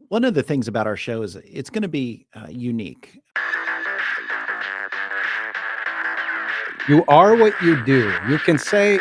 One of the things about our show is it's going to be unique. You are what you do. You can say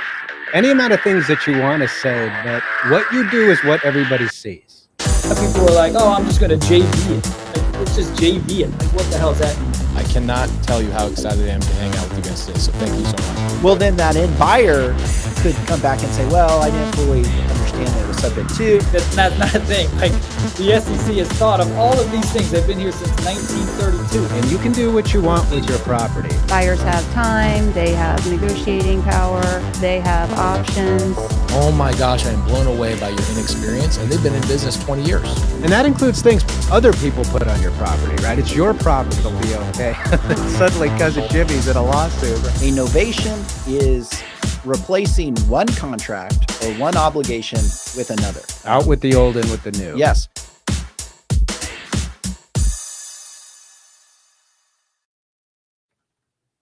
any amount of things that you want to say, but what you do is what everybody sees. People are like, oh, I'm just going to JV it. Like, it's just JV it. Like, what the hell is that mean? I cannot tell you how excited I am to hang out with you guys today, so thank you so much. Well, then that end buyer could come back and say, well, I didn't fully understand that it was subject to. That's not a thing. Like, the SEC has thought of all of these things. They've been here since 1932. And you can do what you want with your property. Buyers have time, they have negotiating power, they have options. Oh my gosh, I am blown away by your inexperience, and they've been in business 20 years. And that includes things other people put on your property, right? It's your property to be okay. Suddenly, Cousin Jimmy's in a lawsuit. A novation is replacing one contract or one obligation with another. Out with the old, in with the new. Yes.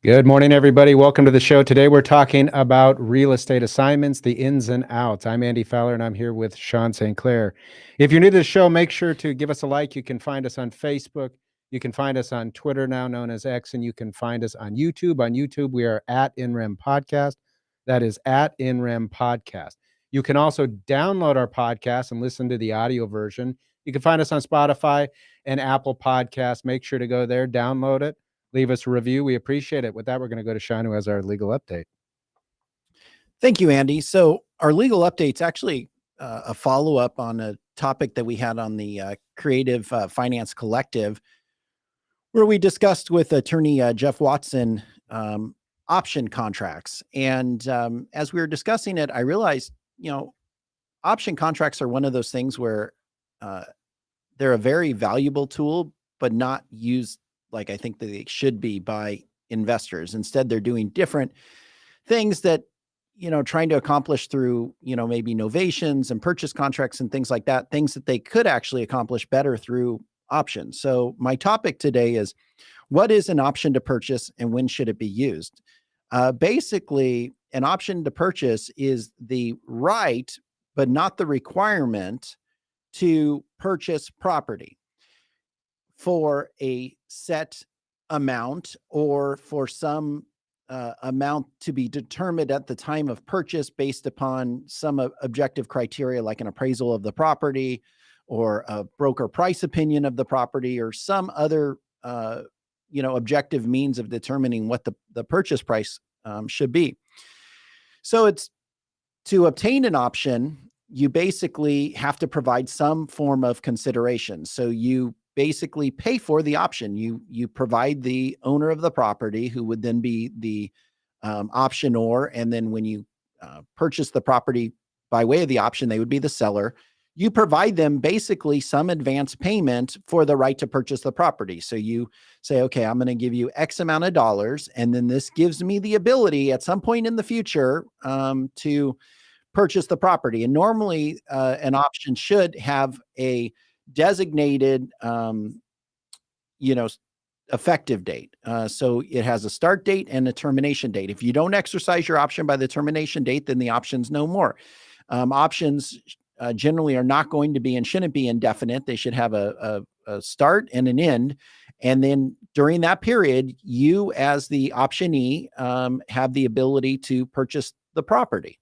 Good morning, everybody. Welcome to the show. Today, we're talking about real estate assignments, the ins and outs. I'm Andy Fowler, and I'm here with Sean St. Clair. If you're new to the show, make sure to give us a like. You can find us on Facebook. You can find us on Twitter, now known as X, and you can find us on YouTube. On YouTube, we are at INREM Podcast. That is at INREM Podcast. You can also download our podcast and listen to the audio version. You can find us on Spotify and Apple Podcasts. Make sure to go there, download it. Leave us a review. We appreciate it. With that, we're going to go to Sean, who has our legal update. Thank you, Andy. So our legal update's actually a follow-up on a topic that we had on the Creative Finance Collective, where we discussed with attorney Jeff Watson option contracts. And as we were discussing it, I realized, option contracts are one of those things where they're a very valuable tool, but not used like I think that they should be by investors. Instead, they're doing different things that, trying to accomplish through, maybe novations and purchase contracts and things like that, things that they could actually accomplish better through options. So my topic today is, what is an option to purchase and when should it be used? Basically, an option to purchase is the right, but not the requirement to purchase property for a set amount or for some amount to be determined at the time of purchase based upon some objective criteria like an appraisal of the property or a broker price opinion of the property or some other objective means of determining what the purchase price should be. So it's to obtain an option, you basically have to provide some form of consideration. So you basically pay for the option. You provide the owner of the property, who would then be the optionor. And then when you purchase the property by way of the option, they would be the seller. You provide them basically some advance payment for the right to purchase the property. So you say, okay, I'm going to give you X amount of dollars. And then this gives me the ability at some point in the future to purchase the property. And normally an option should have a designated, effective date. So it has a start date and a termination date. If you don't exercise your option by the termination date, then the option's no more. Options generally are not going to be and shouldn't be indefinite. They should have a start and an end. And then during that period, you as the optionee have the ability to purchase the property.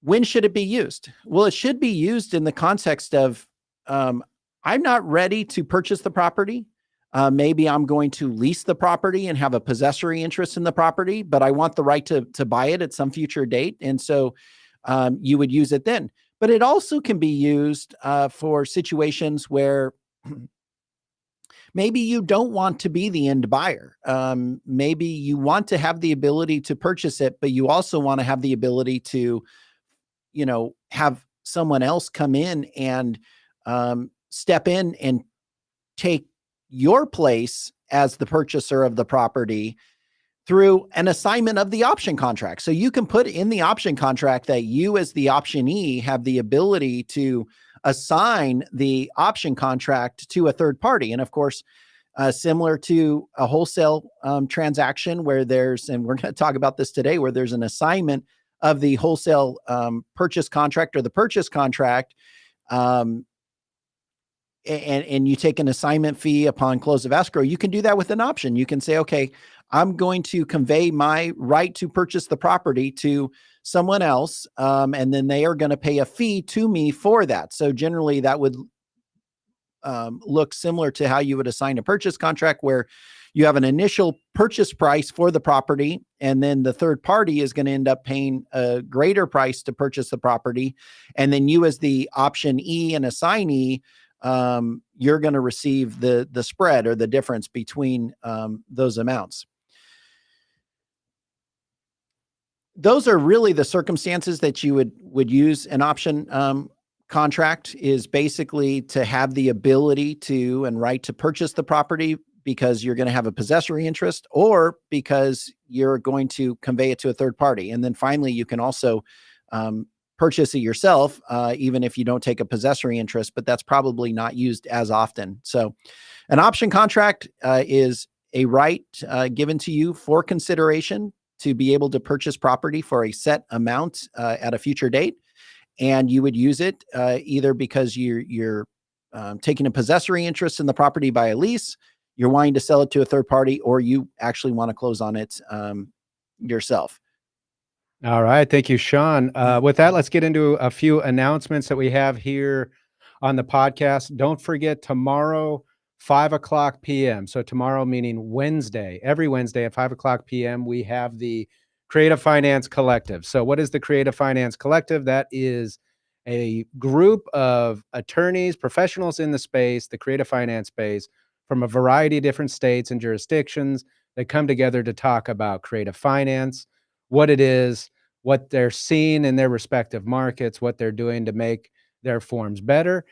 When should it be used? Well, it should be used in the context of, I'm not ready to purchase the property. Maybe I'm going to lease the property and have a possessory interest in the property, but I want the right to buy it at some future date. And so you would use it then. But it also can be used for situations where maybe you don't want to be the end buyer. Maybe you want to have the ability to purchase it, but you also want to have the ability to have someone else come in and step in and take your place as the purchaser of the property through an assignment of the option contract. So you can put in the option contract that you as the optionee have the ability to assign the option contract to a third party. And of course, similar to a wholesale transaction where and we're going to talk about this today, where there's an assignment of the wholesale purchase contract or the purchase contract, and you take an assignment fee upon close of escrow, you can do that with an option. You can say, okay, I'm going to convey my right to purchase the property to someone else, and then they are going to pay a fee to me for that. So generally that would look similar to how you would assign a purchase contract, where you have an initial purchase price for the property, and then the third party is going to end up paying a greater price to purchase the property. And then you, as the option E and assignee, you're going to receive the spread or the difference between those amounts. Those are really the circumstances that you would use an option contract, is basically to have the ability to and right to purchase the property because you're going to have a possessory interest, or because you're going to convey it to a third party. And then finally, you can also purchase it yourself, even if you don't take a possessory interest, but that's probably not used as often. So an option contract is a right given to you for consideration to be able to purchase property for a set amount at a future date. And you would use it either because you're taking a possessory interest in the property by a lease, you're wanting to sell it to a third party, or you actually want to close on it yourself. All right. Thank you, Sean. With that, let's get into a few announcements that we have here on the podcast. Don't forget, tomorrow, 5:00 p.m. So tomorrow, meaning Wednesday, every Wednesday at 5:00 p.m., we have the Creative Finance Collective. So what is the Creative Finance Collective? That is a group of attorneys, professionals in the space, the creative finance space, from a variety of different states and jurisdictions that come together to talk about creative finance, what it is, what they're seeing in their respective markets, what they're doing to make their forms better.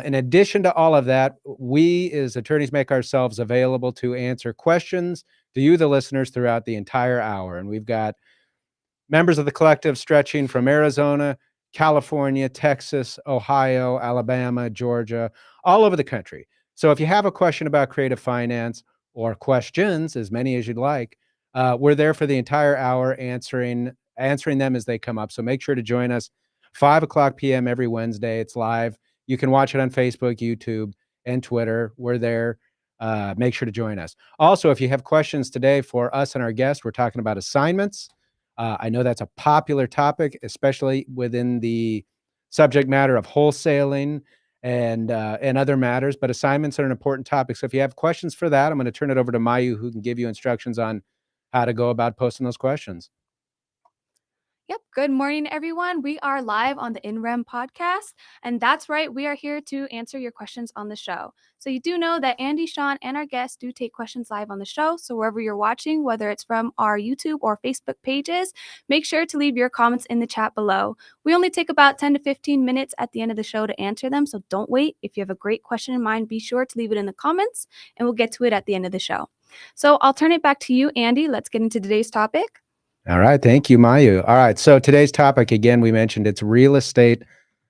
In addition to all of that, we as attorneys make ourselves available to answer questions to you, the listeners, throughout the entire hour. And we've got members of the collective stretching from Arizona, California, Texas, Ohio, Alabama, Georgia, all over the country. So if you have a question about creative finance, or questions, as many as you'd like, we're there for the entire hour answering them as they come up. So make sure to join us 5:00 p.m. every Wednesday. It's live. You can watch it on Facebook, YouTube, and Twitter. We're there. Make sure to join us. Also, if you have questions today for us and our guests, we're talking about assignments. I know that's a popular topic, especially within the subject matter of wholesaling and other matters, but assignments are an important topic. So if you have questions for that, I'm going to turn it over to Mayu, who can give you instructions on how to go about posting those questions. Yep. Good morning, everyone. We are live on the INREM podcast. And that's right. We are here to answer your questions on the show. So you do know that Andy, Sean, and our guests do take questions live on the show. So wherever you're watching, whether it's from our YouTube or Facebook pages, make sure to leave your comments in the chat below. We only take about 10 to 15 minutes at the end of the show to answer them. So don't wait. If you have a great question in mind, be sure to leave it in the comments and we'll get to it at the end of the show. So I'll turn it back to you, Andy. Let's get into today's topic. All right. Thank you, Mayu. All right. So today's topic, again, we mentioned it's real estate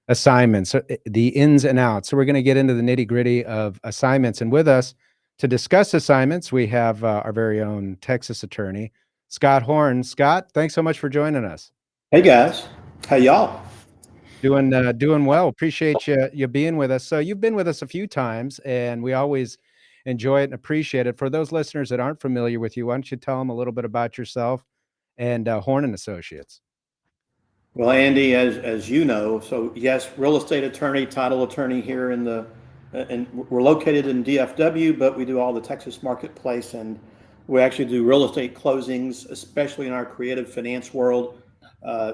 assignments, the ins and outs. So we're going to get into the nitty gritty of assignments. And with us to discuss assignments, we have our very own Texas attorney, Scott Horne. Scott, thanks so much for joining us. Hey guys, how y'all? Doing well. Appreciate you being with us. So you've been with us a few times, and we always enjoy it and appreciate it. For those listeners that aren't familiar with you, why don't you tell them a little bit about yourself and Horne and Associates? Well, Andy, as you know, so yes, real estate attorney, title attorney here and we're located in DFW, but we do all the Texas marketplace, and we actually do real estate closings, especially in our creative finance world,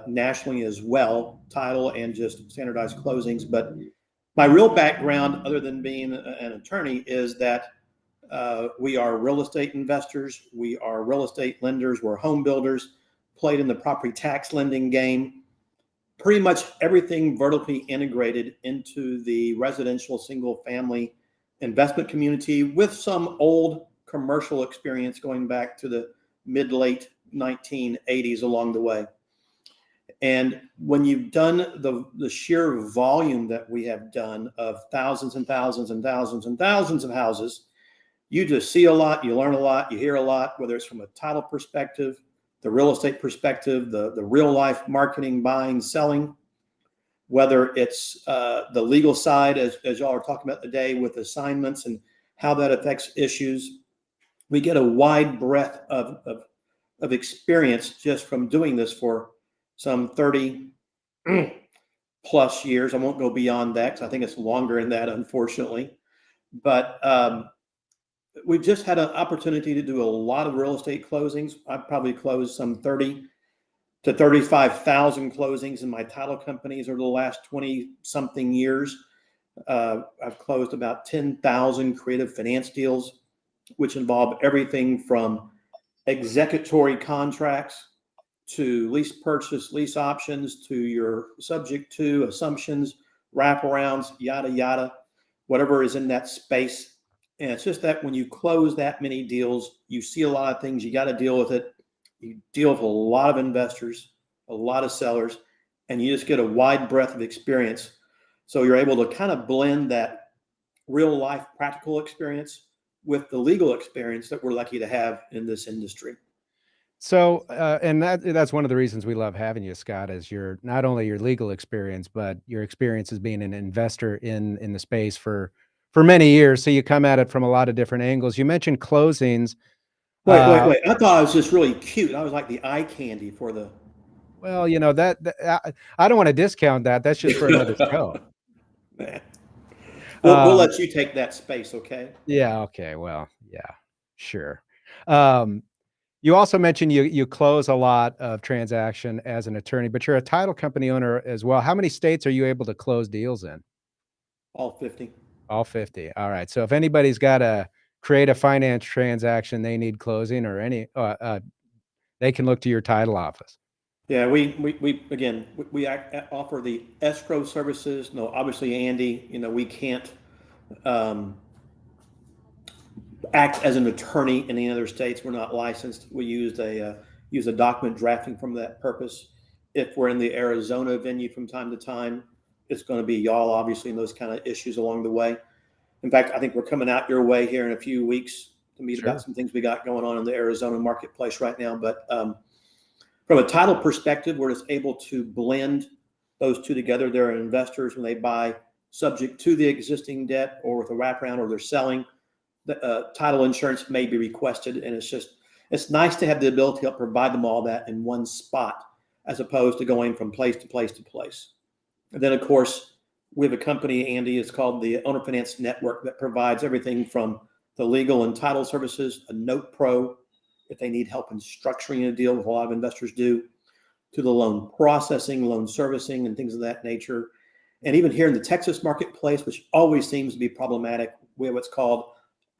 nationally as well, title and just standardized closings. But my real background, other than being an attorney, is that we are real estate investors. We are real estate lenders. We're home builders, played in the property tax lending game, pretty much everything vertically integrated into the residential single family investment community, with some old commercial experience going back to the mid-late 1980s along the way. And when you've done the sheer volume that we have done of thousands and thousands and thousands and thousands of houses, you just see a lot, you learn a lot, you hear a lot, whether it's from a title perspective, the real estate perspective, the real life marketing, buying, selling. whether it's the legal side, as y'all are talking about today with assignments and how that affects issues. We get a wide breadth of experience just from doing this for some 30 plus years. I won't go beyond that because I think it's longer than that, unfortunately. But we've just had an opportunity to do a lot of real estate closings. I've probably closed some 30 to 35,000 closings in my title companies over the last 20 something years. I've closed about 10,000 creative finance deals, which involve everything from executory contracts to lease purchase, lease options, to your subject to assumptions, wraparounds, yada, yada, whatever is in that space. And it's just that when you close that many deals, you see a lot of things, you got to deal with it. You deal with a lot of investors, a lot of sellers, and you just get a wide breadth of experience. So you're able to kind of blend that real life practical experience with the legal experience that we're lucky to have in this industry. So, and that's one of the reasons we love having you, Scott, is your not only your legal experience, but your experience as being an investor in the space for many years. So you come at it from a lot of different angles. You mentioned closings. Wait. I thought I was just really cute. I was like the eye candy for the. Well, I don't want to discount that. That's just for another show. Man. We'll let you take that space, okay? Yeah. Okay. Well, yeah, sure. You also mentioned you close a lot of transaction as an attorney, but you're a title company owner as well. How many states are you able to close deals in? All 50. All 50. All right. So if anybody's got to create a finance transaction, they need closing or any, they can look to your title office. Yeah, we offer the escrow services. No, obviously, Andy, we can't act as an attorney in any other states. We're not licensed. We use a document drafting from that purpose. If we're in the Arizona venue from time to time, it's going to be y'all, obviously, and those kind of issues along the way. In fact, I think we're coming out your way here in a few weeks to meet about some things we got going on in the Arizona marketplace right now. But from a title perspective, we're just able to blend those two together. There are investors when they buy subject to the existing debt or with a wraparound or they're selling, the title insurance may be requested. And it's nice to have the ability to provide them all that in one spot as opposed to going from place to place to place. And then, of course, we have a company, Andy, it's called the Owner Finance Network that provides everything from the legal and title services, a Note Pro, if they need help in structuring a deal, with a lot of investors do, to the loan processing, loan servicing, and things of that nature. And even here in the Texas marketplace, which always seems to be problematic, we have what's called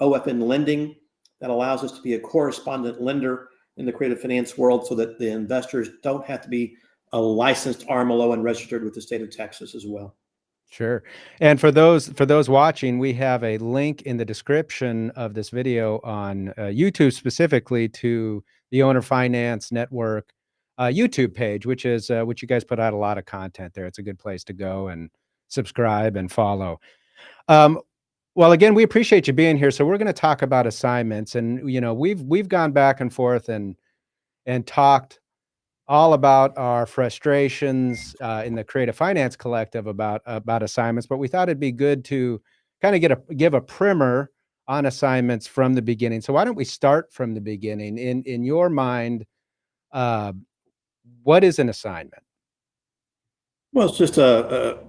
OFN lending that allows us to be a correspondent lender in the creative finance world so that the investors don't have to be a licensed RMLO and registered with the state of Texas as well. Sure. And for those watching, we have a link in the description of this video on YouTube specifically to the Owner Finance Network YouTube page, which you guys put out a lot of content there. It's a good place to go and subscribe and follow. Well, again, we appreciate you being here. So we're going to talk about assignments, and we've gone back and forth and talked all about our frustrations in the Creative Finance Collective about assignments, but we thought it'd be good to kind of give a primer on assignments from the beginning. So why don't we start from the beginning? In your mind, what is an assignment? Well, it's just the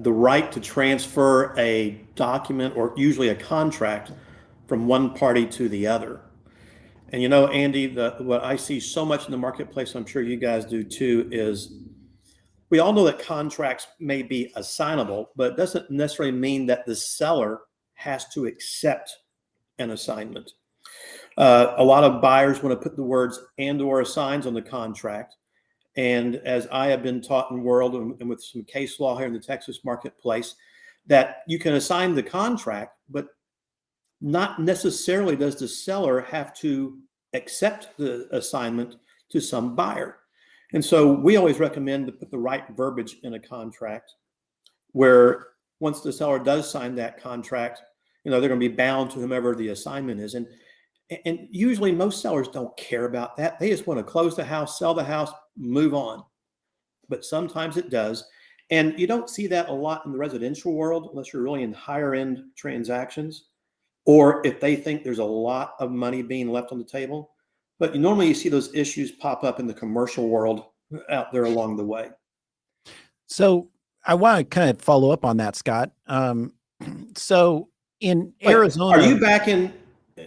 right to transfer a document or usually a contract from one party to the other. And Andy, what I see so much in the marketplace, I'm sure you guys do too, is we all know that contracts may be assignable, but it doesn't necessarily mean that the seller has to accept an assignment. A lot of buyers want to put the words and/or assigns on the contract. And as I have been taught in the world and with some case law here in the Texas marketplace, that you can assign the contract, but not necessarily does the seller have to accept the assignment to some buyer. And so we always recommend to put the right verbiage in a contract where once the seller does sign that contract, they're going to be bound to whomever the assignment is. And usually most sellers don't care about that. They just want to close the house, sell the house, move on. But sometimes it does. And you don't see that a lot in the residential world unless you're really in higher end transactions, or if they think there's a lot of money being left on the table. But normally you see those issues pop up in the commercial world out there along the way. So I want to kind of follow up on that, Scott. So in Wait, Arizona, are you back in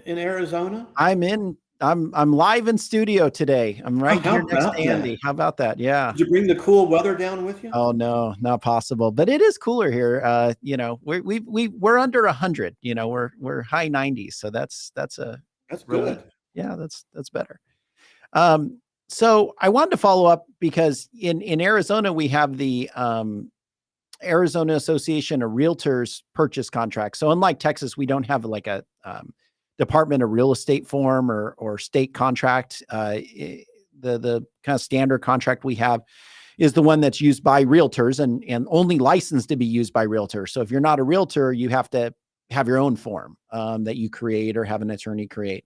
Arizona? I'm live in studio today. I'm right how here next about to Andy. that? How about that? Yeah. Did you bring the cool weather down with you? Oh no, not possible. But it is cooler here. We're under 100. We're high 90s. So that's Good. yeah, that's better. So I wanted to follow up because in Arizona we have the Arizona Association of Realtors purchase contract. So unlike Texas, we don't have like a Department of Real Estate form or state contract. The kind of standard contract we have is the one that's used by realtors and only licensed to be used by realtors. So if you're not a realtor, you have to have your own form that you create or have an attorney create.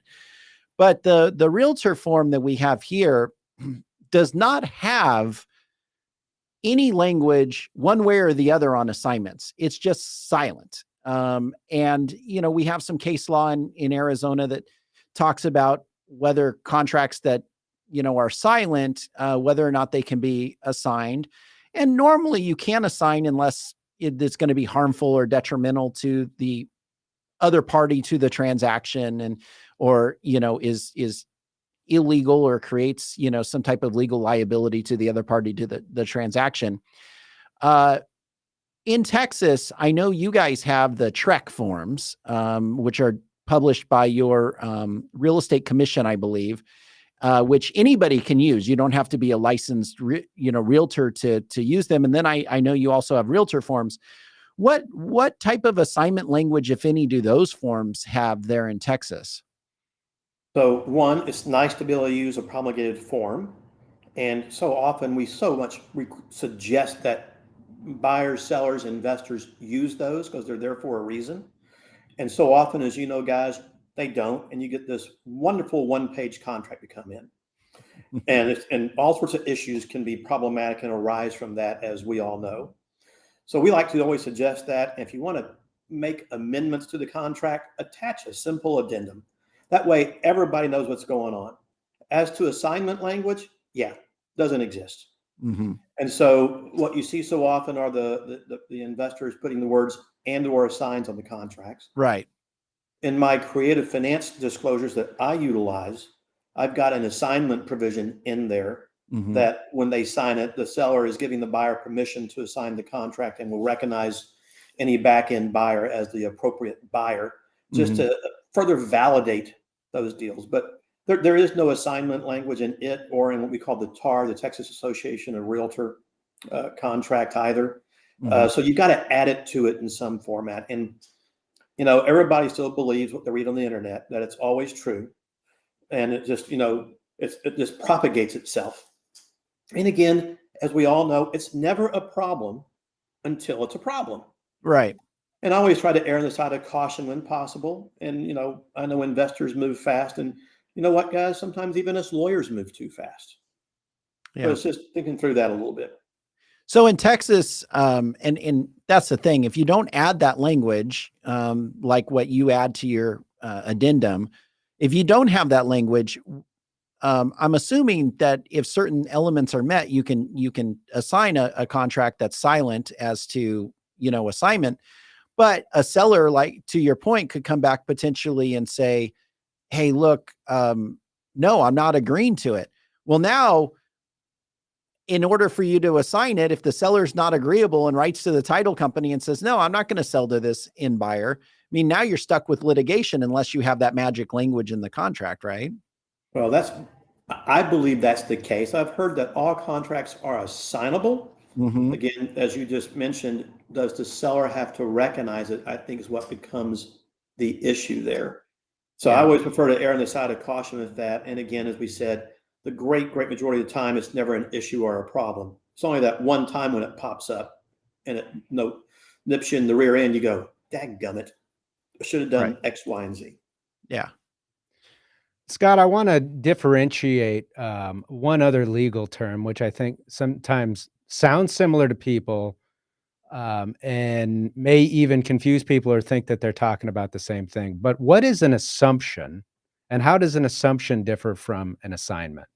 But the realtor form that we have here does not have any language one way or the other on assignments. It's just silent. And we have some case law in Arizona that talks about whether contracts that are silent, whether or not they can be assigned. And normally you can assign unless it's going to be harmful or detrimental to the other party to the transaction or is illegal or creates some type of legal liability to the other party to the transaction. In Texas, I know you guys have the TREC forms, which are published by your real estate commission, I believe, which anybody can use. You don't have to be a licensed realtor to use them. And then I know you also have realtor forms. What type of assignment language, if any, do those forms have there in Texas? So one, it's nice to be able to use a promulgated form. And so often we suggest that buyers, sellers, investors use those because they're there for a reason. And so often, as you know, guys, they don't. And you get this wonderful one-page contract to come in. and all sorts of issues can be problematic and arise from that, as we all know. So we like to always suggest that if you want to make amendments to the contract, attach a simple addendum. That way, everybody knows what's going on. As to assignment language, doesn't exist. Mm-hmm. And so what you see so often are the investors putting the words and or assigns on the contracts. Right. In my creative finance disclosures that I utilize, I've got an assignment provision in there that when they sign it, the seller is giving the buyer permission to assign the contract and will recognize any back-end buyer as the appropriate buyer just to further validate those deals. But there is no assignment language in it or in what we call the TAR, the Texas Association of Realtor contract either. So you've got to add it to it in some format. And, everybody still believes what they read on the internet, that it's always true. And it just, it just propagates itself. And again, as we all know, it's never a problem until it's a problem. Right. And I always try to err on the side of caution when possible. And, I know investors move fast. And you know what, guys? Sometimes even us lawyers move too fast. Yeah. So it's just thinking through that a little bit. So in Texas, and that's the thing, if you don't add that language, like what you add to your addendum, if you don't have that language, I'm assuming that if certain elements are met, you can assign a contract that's silent as to, assignment, but a seller, like to your point, could come back potentially and say, hey, look, no, I'm not agreeing to it. Well, now, in order for you to assign it, if the seller's not agreeable and writes to the title company and says, no, I'm not going to sell to this end buyer, I mean, now you're stuck with litigation unless you have that magic language in the contract, right? Well, I believe that's the case. I've heard that all contracts are assignable. Again, as you just mentioned, does the seller have to recognize it? I think is what becomes the issue there. So I always prefer to err on the side of caution with that. And again, as we said, the great majority of the time, it's never an issue or a problem. It's only that one time when it pops up and it nips you in the rear end, you go, dadgummit, I should have done X, Y, and Z. Yeah. Scott, I want to differentiate one other legal term, which I think sometimes sounds similar to people, and may even confuse people or think that they're talking about the same thing. But what is an assumption, and how does an assumption differ from an assignment?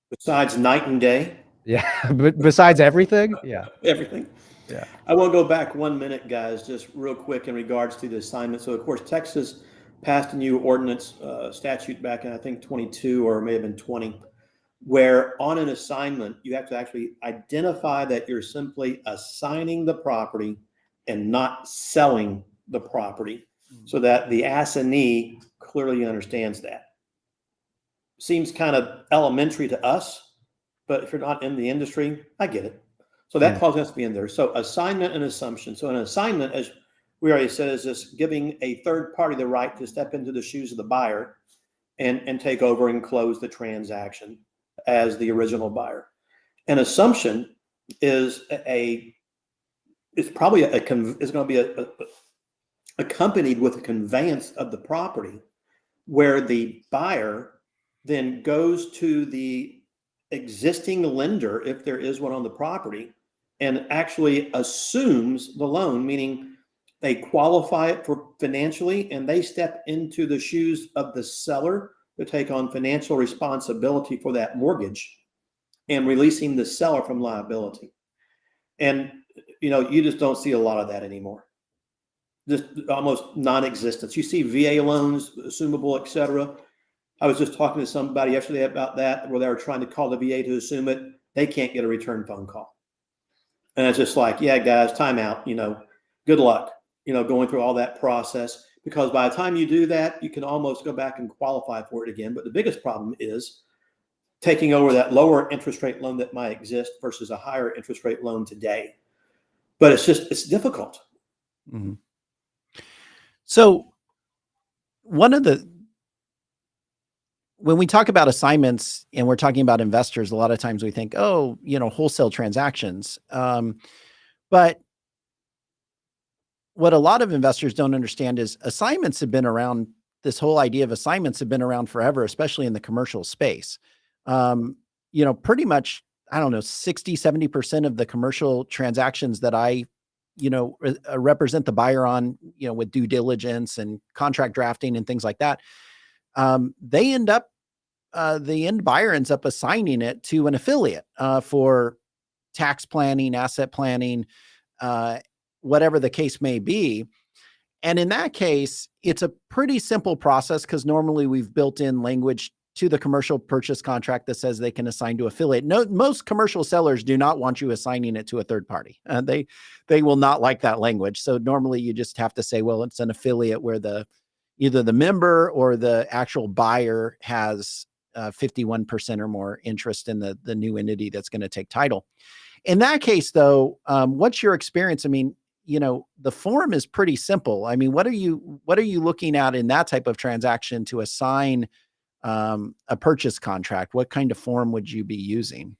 Besides night and day, Yeah, but besides everything? Yeah, everything. yeah. I want to go back 1 minute, guys, just real quick in regards to the assignment. So, of course, Texas passed a new ordinance statute back in, I think, 22 or it may have been 20, where on an assignment, you have to actually identify that you're simply assigning the property and not selling the property so that the assignee clearly understands that. Seems kind of elementary to us, but if you're not in the industry, I get it. So that clause has to be in there. So assignment and assumption. So an assignment, as we already said, is just giving a third party the right to step into the shoes of the buyer and take over and close the transaction as the original buyer. An assumption is it's going to be accompanied with a conveyance of the property where the buyer then goes to the existing lender, if there is one on the property, and actually assumes the loan, meaning they qualify it for financially and they step into the shoes of the seller to take on financial responsibility for that mortgage and releasing the seller from liability. And, you just don't see a lot of that anymore. Just almost non-existence. You see VA loans, assumable, et cetera. I was just talking to somebody yesterday about that, where they were trying to call the VA to assume it. They can't get a return phone call. And it's just like, yeah, guys, time out, good luck, going through all that process, because by the time you do that, you can almost go back and qualify for it again. But the biggest problem is taking over that lower interest rate loan that might exist versus a higher interest rate loan today. But it's difficult. Mm-hmm. So when we talk about assignments and we're talking about investors, a lot of times we think, wholesale transactions. But what a lot of investors don't understand is assignments have been around. This whole idea of assignments have been around forever, especially in the commercial space. Pretty much, 60, 70% of the commercial transactions that I, represent the buyer on, with due diligence and contract drafting and things like that, the end buyer ends up assigning it to an affiliate for tax planning, asset planning, whatever the case may be. And in that case, it's a pretty simple process because normally we've built in language to the commercial purchase contract that says they can assign to affiliate. No, most commercial sellers do not want you assigning it to a third party. They will not like that language. So normally you just have to say, well, it's an affiliate where either the member or the actual buyer has 51% or more interest in the new entity that's going to take title. In that case, though, what's your experience? I mean, the form is pretty simple. I mean, what are you looking at in that type of transaction to assign a purchase contract? What kind of form would you be using?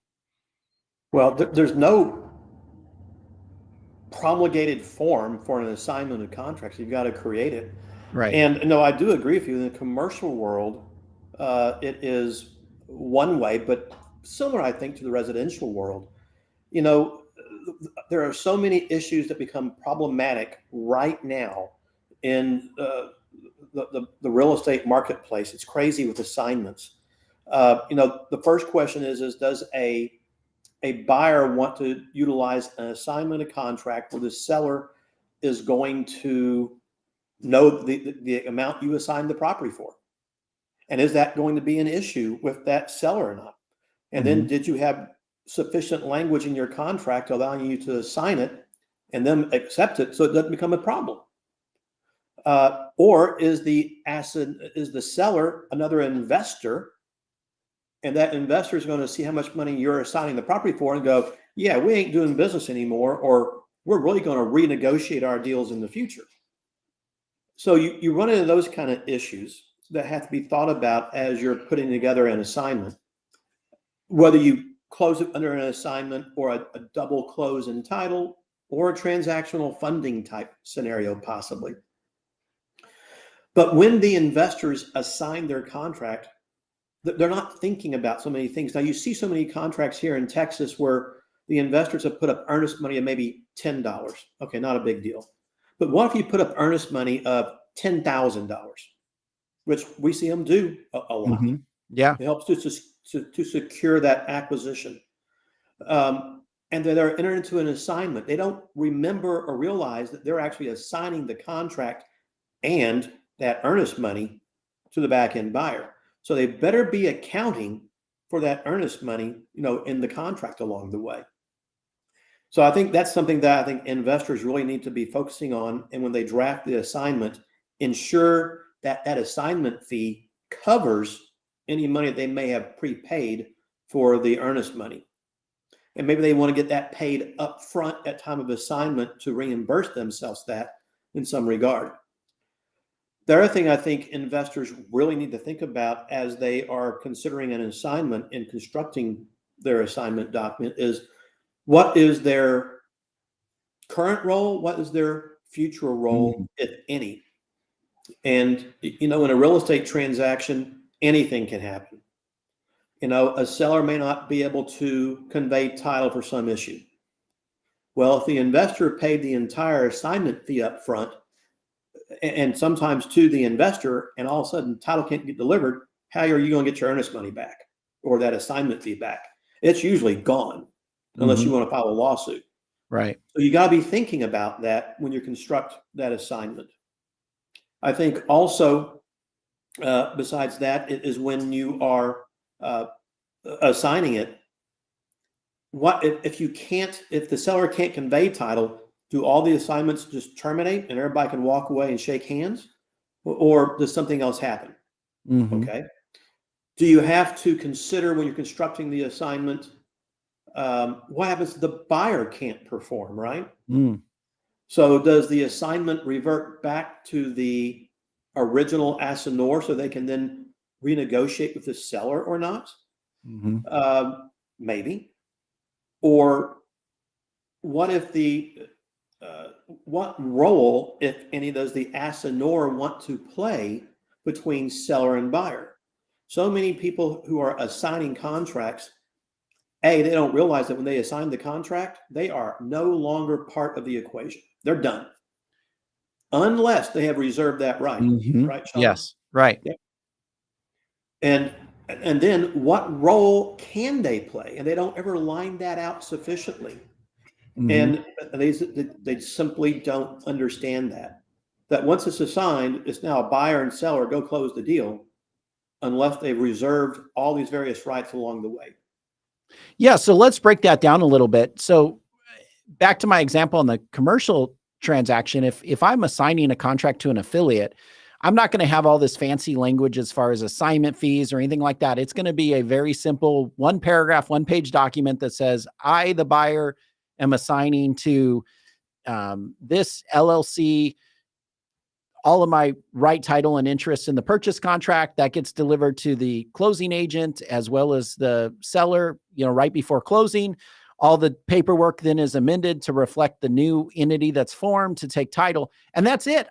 Well, there's no promulgated form for an assignment of contracts. You've got to create it. Right. And no, I do agree with you. In the commercial world, it is one way, but similar, I think, to the residential world. There are so many issues that become problematic right now in the real estate marketplace. It's crazy with assignments. The first question is does a buyer want to utilize an assignment of contract where the seller is going to know the amount you assigned the property for? And is that going to be an issue with that seller or not? And then did you have sufficient language in your contract allowing you to assign it and then accept it so it doesn't become a problem? Or is the seller another investor, and that investor is going to see how much money you're assigning the property for and go, yeah, we ain't doing business anymore, or we're really going to renegotiate our deals in the future. So you run into those kind of issues that have to be thought about as you're putting together an assignment, whether you close it under an assignment or a double close in title or a transactional funding type scenario, possibly. But when the investors assign their contract, they're not thinking about so many things. Now, you see so many contracts here in Texas where the investors have put up earnest money of maybe $10. Okay, not a big deal. But what if you put up earnest money of $10,000, which we see them do a lot. Mhm. Yeah. It helps to secure that acquisition. And then they're entered into an assignment. They don't remember or realize that they're actually assigning the contract and that earnest money to the back end buyer. So they better be accounting for that earnest money, in the contract along the way. So I think that's something that I think investors really need to be focusing on. And when they draft the assignment, ensure that that assignment fee covers any money they may have prepaid for the earnest money. And maybe they want to get that paid up front at time of assignment to reimburse themselves that in some regard. The other thing I think investors really need to think about as they are considering an assignment and constructing their assignment document is, what is their current role? What is their future role, if any? And, in a real estate transaction, anything can happen. A seller may not be able to convey title for some issue. Well, if the investor paid the entire assignment fee up front, and sometimes to the investor, and all of a sudden title can't get delivered, how are you going to get your earnest money back or that assignment fee back? It's usually gone unless you want to file a lawsuit. Right. So you got to be thinking about that when you construct that assignment. I think also, besides that, is when you are assigning it, what if the seller can't convey title, do all the assignments just terminate and everybody can walk away and shake hands, or does something else happen? Okay. Do you have to consider when you're constructing the assignment, what happens if the buyer can't perform, right? So does the assignment revert back to the original assignor so they can then renegotiate with the seller or not? Maybe. Or what if what role, if any, does the assignor want to play between seller and buyer? So many people who are assigning contracts, they don't realize that when they assign the contract, they are no longer part of the equation. They're done. Unless they have reserved that right. Right, Sean? Yes. Right. Yeah. And then what role can they play? And they don't ever line that out sufficiently. And they simply don't understand that once it's assigned, it's now a buyer and seller, go close the deal, unless they've reserved all these various rights along the way. Yeah. So let's break that down a little bit. So back to my example on the commercial transaction, if I'm assigning a contract to an affiliate, I'm not going to have all this fancy language as far as assignment fees or anything like that. It's going to be a very simple 1-paragraph, 1-page document that says, I, the buyer, am assigning to this LLC all of my right, title, and interest in the purchase contract. That gets delivered to the closing agent as well as the seller, right before closing. All the paperwork then is amended to reflect the new entity that's formed to take title. And that's it.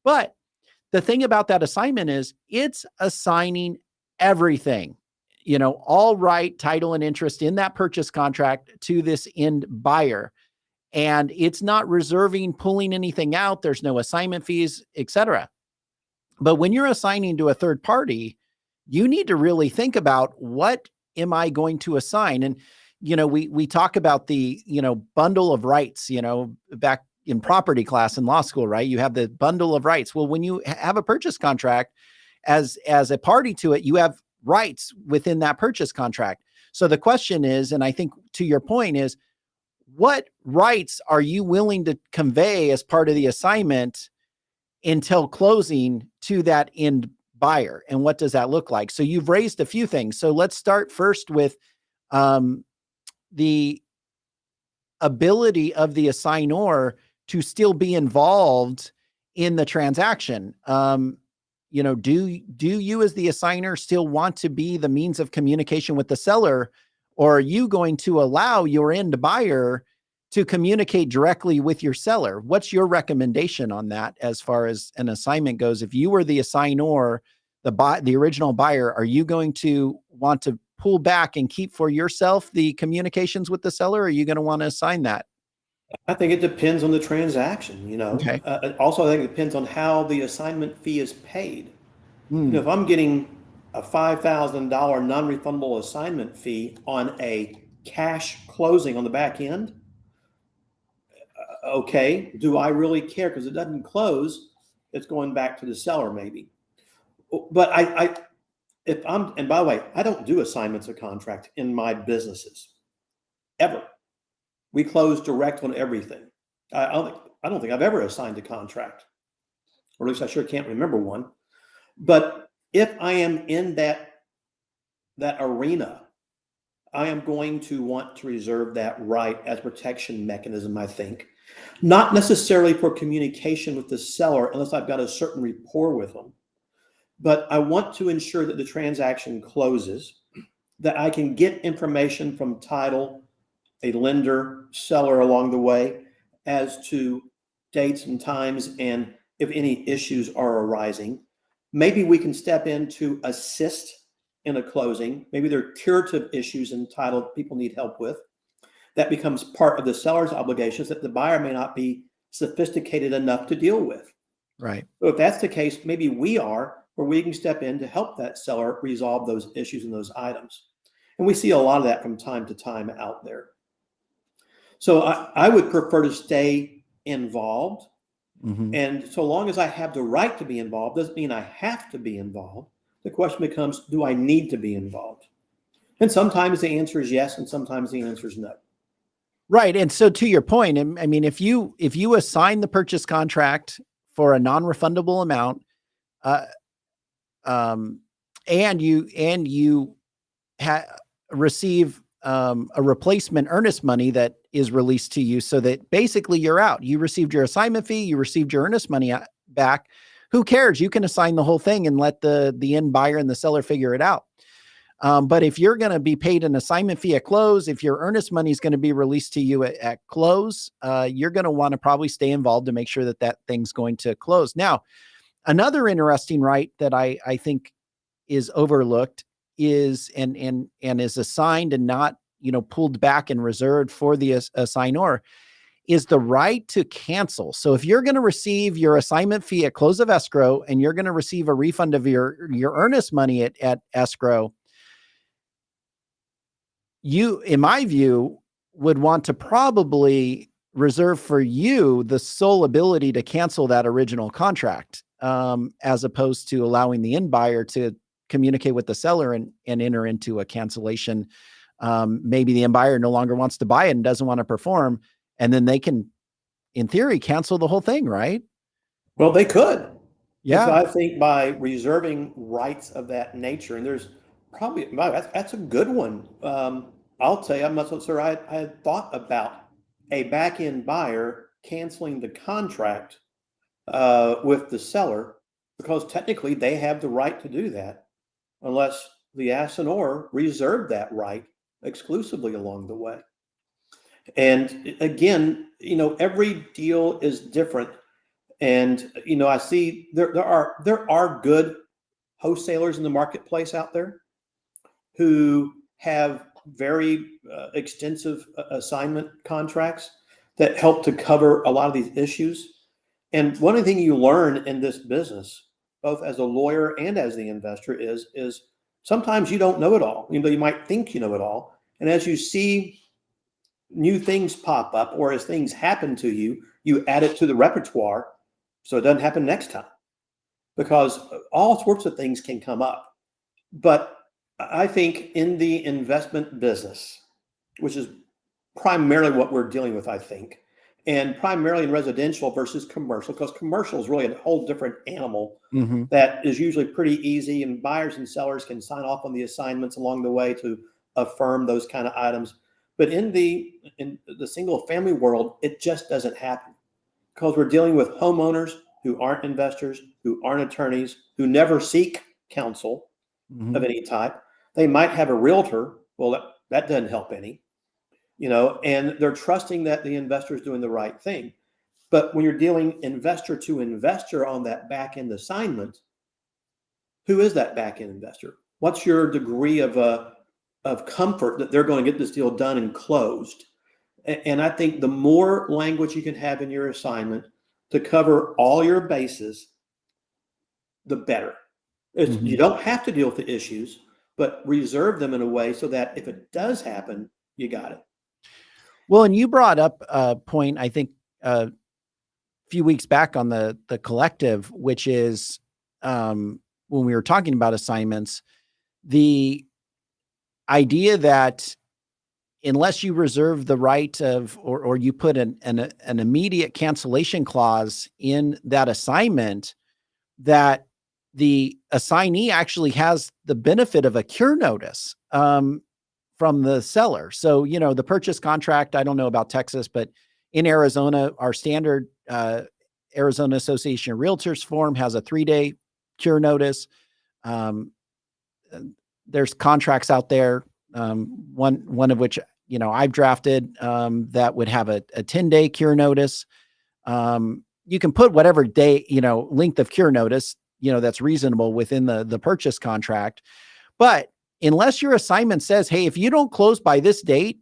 But the thing about that assignment is it's assigning everything, all right, title, and interest in that purchase contract to this end buyer. And it's not reserving, pulling anything out. There's no assignment fees, etc. But when you're assigning to a third party, you need to really think about, what am I going to assign? And, we talk about the, bundle of rights, back in property class in law school, right? You have the bundle of rights. Well, when you have a purchase contract, as a party to it, you have rights within that purchase contract. So the question is, and I think to your point is, what rights are you willing to convey as part of the assignment until closing to that end buyer? And what does that look like? So you've raised a few things. So let's start first with the ability of the assignor to still be involved in the transaction. Do you as the assigner still want to be the means of communication with the seller, or are you going to allow your end buyer to communicate directly with your seller? What's your recommendation on that as far as an assignment goes? If you were the assignor, the original buyer, are you going to want to pull back and keep for yourself the communications with the seller, or are you going to want to assign that? I think it depends on the transaction, Okay. Also, I think it depends on how the assignment fee is paid. Hmm. If I'm getting a $5,000 non-refundable assignment fee on a cash closing on the back end, okay, do I really care? Because it doesn't close, it's going back to the seller maybe. But and by the way, I don't do assignments of contract in my businesses ever. We close direct on everything. I don't think I've ever assigned a contract, or at least I sure can't remember one. But if I am in that arena, I am going to want to reserve that right as protection mechanism, I think. Not necessarily for communication with the seller unless I've got a certain rapport with them. But I want to ensure that the transaction closes, that I can get information from title, a lender, seller along the way as to dates and times and if any issues are arising. Maybe we can step in to assist in a closing. Maybe there are curative issues in title people need help with. That becomes part of the seller's obligations that the buyer may not be sophisticated enough to deal with. Right. So if that's the case, maybe we are, where we can step in to help that seller resolve those issues and those items. And we see a lot of that from time to time out there. So I would prefer to stay involved. Mm-hmm. And so long as I have the right to be involved, doesn't mean I have to be involved. The question becomes, do I need to be involved? And sometimes the answer is yes, and sometimes the answer is no. Right. And so to your point, I mean, if you assign the purchase contract for a non-refundable amount, and you receive a replacement earnest money that is released to you, so that basically you're out. You received your assignment fee, you received your earnest money back. Who cares? You can assign the whole thing and let the end buyer and the seller figure it out. But if you're going to be paid an assignment fee at close, if your earnest money is going to be released to you at close, you're going to want to probably stay involved to make sure that that thing's going to close. Now, another interesting right that I think is overlooked is and is assigned and not pulled back and reserved for the assignor is the right to cancel. So if you're going to receive your assignment fee at close of escrow and you're going to receive a refund of your earnest money at escrow, you, in my view, would want to probably reserve for you the sole ability to cancel that original contract, as opposed to allowing the end buyer to communicate with the seller and enter into a cancellation. Maybe the end buyer no longer wants to buy it and doesn't want to perform, and then they can, in theory, cancel the whole thing, right? Well, they could. Yeah. So I think by reserving rights of that nature, and there's probably, that's a good one. I'll tell you, I'm not so sure I had thought about a back-end buyer canceling the contract with the seller, because technically they have the right to do that unless the assignor reserved that right exclusively along the way. And again, every deal is different. And, I see there are good wholesalers in the marketplace out there who have very extensive assignment contracts that help to cover a lot of these issues. And one of the things you learn in this business, both as a lawyer and as the investor, is sometimes you don't know it all. You might think you know it all. And as you see new things pop up, or as things happen to you, you add it to the repertoire so it doesn't happen next time, because all sorts of things can come up. But I think in the investment business, which is primarily what we're dealing with, I think, and primarily in residential versus commercial, because commercial is really a whole different animal. Mm-hmm. That is usually pretty easy, and buyers and sellers can sign off on the assignments along the way to affirm those kind of items. But in the single family world, it just doesn't happen, because we're dealing with homeowners who aren't investors, who aren't attorneys, who never seek counsel of any type. They might have a realtor. Well, that doesn't help any, and they're trusting that the investor is doing the right thing. But when you're dealing investor to investor on that back end assignment, who is that back end investor? What's your degree of comfort that they're going to get this deal done and closed? And I think the more language you can have in your assignment to cover all your bases, the better. You don't have to deal with the issues, but reserve them in a way so that if it does happen, you got it. Well, and you brought up a point, I think, a few weeks back on the collective, which is when we were talking about assignments, the idea that unless you reserve the right of, or you put an immediate cancellation clause in that assignment, that the assignee actually has the benefit of a cure notice from the seller. So, the purchase contract, I don't know about Texas, but in Arizona, our standard Arizona Association of Realtors form has a 3-day cure notice. There's contracts out there, one of which, I've drafted that would have a 10-day cure notice. You can put whatever day, length of cure notice, that's reasonable within the purchase contract. But unless your assignment says, hey, if you don't close by this date,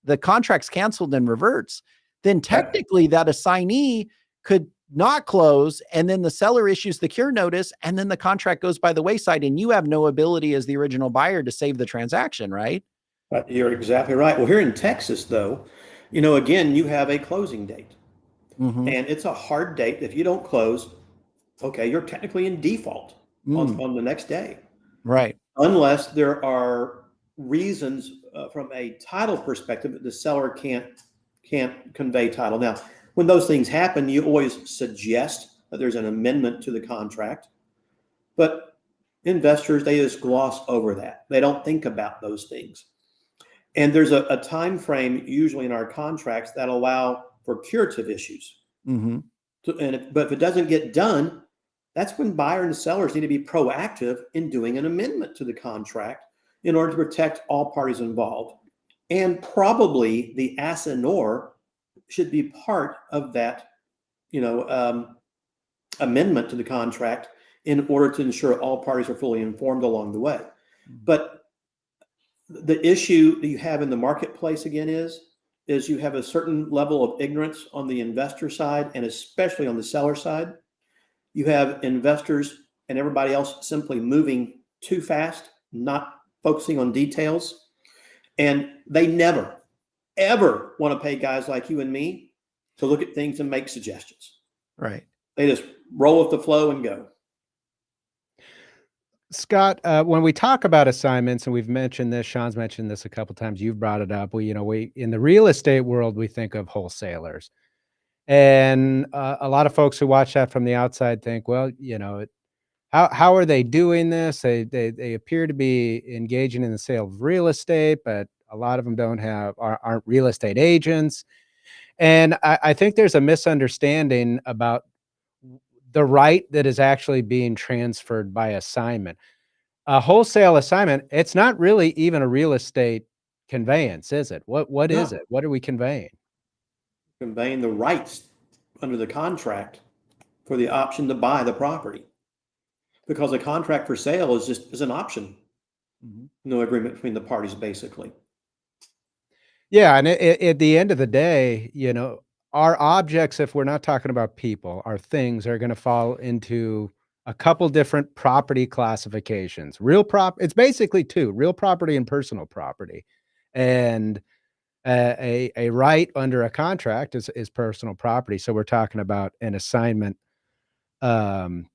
the contract's canceled and reverts, then technically that assignee could not close, and then the seller issues the cure notice, and then the contract goes by the wayside, and you have no ability as the original buyer to save the transaction, right? You're exactly right. Well, here in Texas, though, again, you have a closing date. Mm-hmm. And it's a hard date. If you don't close, okay, you're technically in default on the next day. Right. Unless there are reasons from a title perspective that the seller can't convey title. Now, when those things happen, you always suggest that there's an amendment to the contract. But investors, they just gloss over that. They don't think about those things. And there's a time frame usually in our contracts that allow for curative issues. Mm-hmm. But if it doesn't get done, that's when buyers and sellers need to be proactive in doing an amendment to the contract in order to protect all parties involved. And probably the assignor should be part of that, amendment to the contract in order to ensure all parties are fully informed along the way. But the issue that you have in the marketplace again is you have a certain level of ignorance on the investor side, and especially on the seller side. You have investors and everybody else simply moving too fast, not focusing on details. And they never, ever want to pay guys like you and me to look at things and make suggestions. Right. They just roll with the flow and go. Scott, when we talk about assignments, and we've mentioned this, Sean's mentioned this a couple of times, you've brought it up. We in the real estate world, we think of wholesalers, and a lot of folks who watch that from the outside think, well, how are they doing this? They appear to be engaging in the sale of real estate, but a lot of them aren't real estate agents. And I think there's a misunderstanding about the right that is actually being transferred by assignment. A wholesale assignment, it's not really even a real estate conveyance, is it? What is it? What are we conveying? Conveying the rights under the contract for the option to buy the property. Because a contract for sale is an option. Mm-hmm. No agreement between the parties, basically. Yeah, and at the end of the day, our objects, if we're not talking about people, our things are going to fall into a couple different property classifications. It's basically two: real property and personal property. And a right under a contract is personal property. So we're talking about an assignment of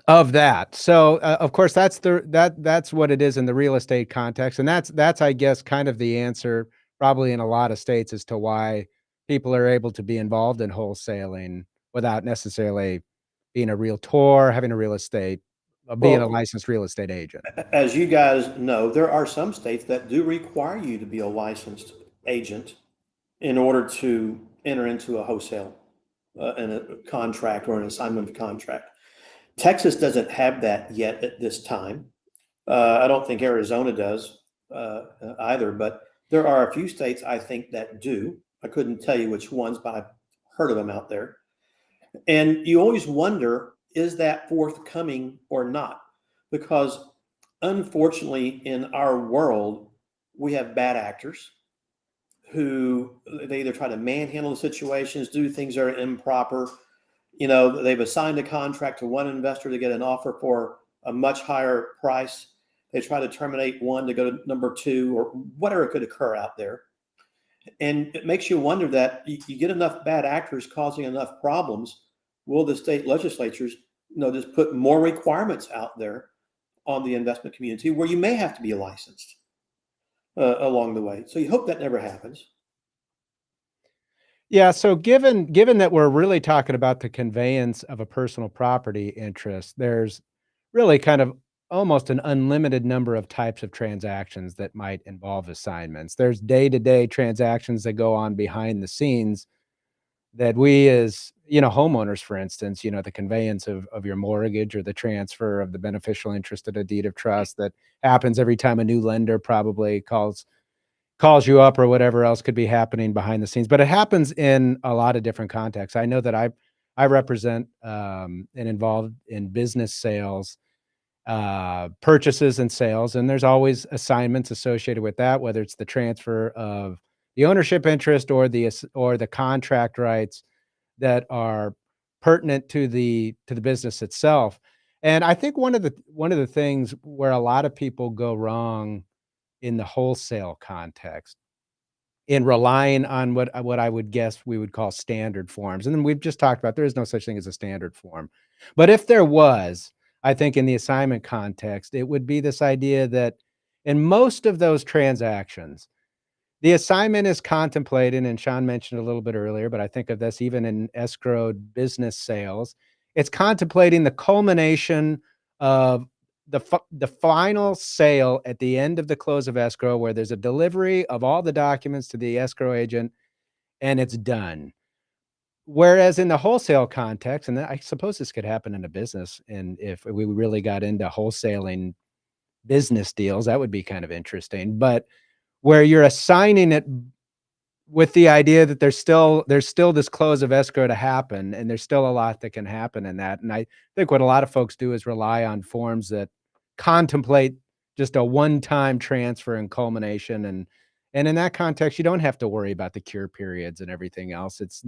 that. So of course that's what it is in the real estate context, and that's I guess kind of the answer probably in a lot of states as to why people are able to be involved in wholesaling without necessarily being a realtor, having a real estate, being a licensed real estate agent. As you guys know, there are some states that do require you to be a licensed agent in order to enter into a wholesale in a contract or an assignment contract. Texas doesn't have that yet at this time. I don't think Arizona does either, but there are a few states I think that do. I couldn't tell you which ones, but I've heard of them out there. And you always wonder, is that forthcoming or not? Because unfortunately, in our world, we have bad actors who they either try to manhandle the situations, do things that are improper. You know, they've assigned a contract to one investor to get an offer for a much higher price. They try to terminate one to go to number two, or whatever could occur out there. And it makes you wonder that you get enough bad actors causing enough problems, will the state legislatures, just put more requirements out there on the investment community where you may have to be licensed along the way. So you hope that never happens. Yeah. So given that we're really talking about the conveyance of a personal property interest, there's really kind of almost an unlimited number of types of transactions that might involve assignments. There's day-to-day transactions that go on behind the scenes that we as, homeowners, for instance, the conveyance of your mortgage or the transfer of the beneficial interest in a deed of trust that happens every time a new lender probably calls you up, or whatever else could be happening behind the scenes. But it happens in a lot of different contexts. I know that I represent and involved in business sales, purchases and sales, and there's always assignments associated with that, whether it's the transfer of the ownership interest or the contract rights that are pertinent to the business itself. And I think one of the things where a lot of people go wrong in the wholesale context, in relying on what I would guess we would call standard forms. And then we've just talked about there is no such thing as a standard form. But if there was, I think in the assignment context, it would be this idea that in most of those transactions, the assignment is contemplated, and Sean mentioned a little bit earlier, but I think of this even in escrowed business sales. It's contemplating the culmination of the final sale at the end of the close of escrow, where there's a delivery of all the documents to the escrow agent and it's done. Whereas in the wholesale context, and I suppose this could happen in a business, and if we really got into wholesaling business deals, that would be kind of interesting. But where you're assigning it with the idea that there's still this close of escrow to happen, and there's still a lot that can happen in that. And I think what a lot of folks do is rely on forms that contemplate just a one-time transfer and culmination. And in that context, you don't have to worry about the cure periods and everything else. It's